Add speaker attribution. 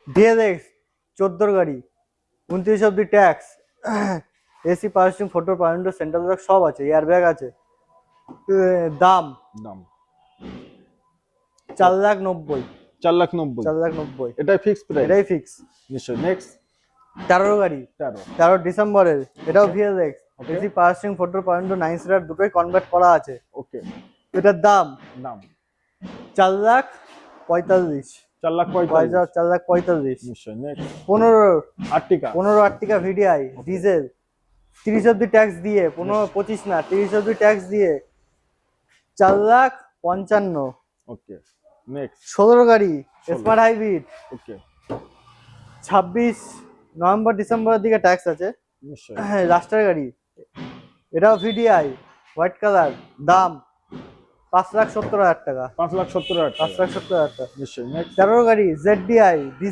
Speaker 1: DLX 14 গাড়ি, 29 অব্দি tax, AC passing, photo pound, central lock সব আছে, এয়ার ব্যাগ আছে। দাম
Speaker 2: দাম
Speaker 1: 4,90,000।
Speaker 2: 4,90,000।
Speaker 1: 4,90,000
Speaker 2: এটাই ফিক্স প্রাইস?
Speaker 1: এটাই ফিক্স।
Speaker 2: নিশ্চয়ই। নেক্সট
Speaker 1: 13 গাড়ি,
Speaker 2: 13।
Speaker 1: 13 ডিসেম্বরের, এটাও VLX,
Speaker 2: Okay.
Speaker 1: AC passing, photo pound, 9 seater দুটোই কনভার্ট করা আছে।
Speaker 2: ওকে।
Speaker 1: এটার দাম
Speaker 2: দাম
Speaker 1: 4,45,000।
Speaker 2: 4,45,000।
Speaker 1: 4,45,000।
Speaker 2: নিশ্চয়ই। নেক্সট
Speaker 1: 15
Speaker 2: আর্টিকা।
Speaker 1: 15 আর্টিকা ভিডিআই ডিজেল, 30 অব্দি ট্যাক্স দিয়ে, 25 না 30 অব্দি ট্যাক্স দিয়ে 4,55,000।
Speaker 2: ওকে। নেক্সট
Speaker 1: 16 গাড়ি স্মার্ট হাইব্রিড,
Speaker 2: ওকে।
Speaker 1: 26 নভেম্বর ডিসেম্বরের দিকে ট্যাক্স আছে।
Speaker 2: নিশ্চয়ই।
Speaker 1: লাস্টের গাড়ি, এটাও ভিডিআই, হোয়াইট কালার, দাম 5,70,000 টাকা।
Speaker 2: 5,70,000 টাকা।
Speaker 1: 5,70,000 টাকা।
Speaker 2: নিশ্চয়ই। নেক্সট
Speaker 1: 13 গাড়ি জেডডিআই ডিজেল।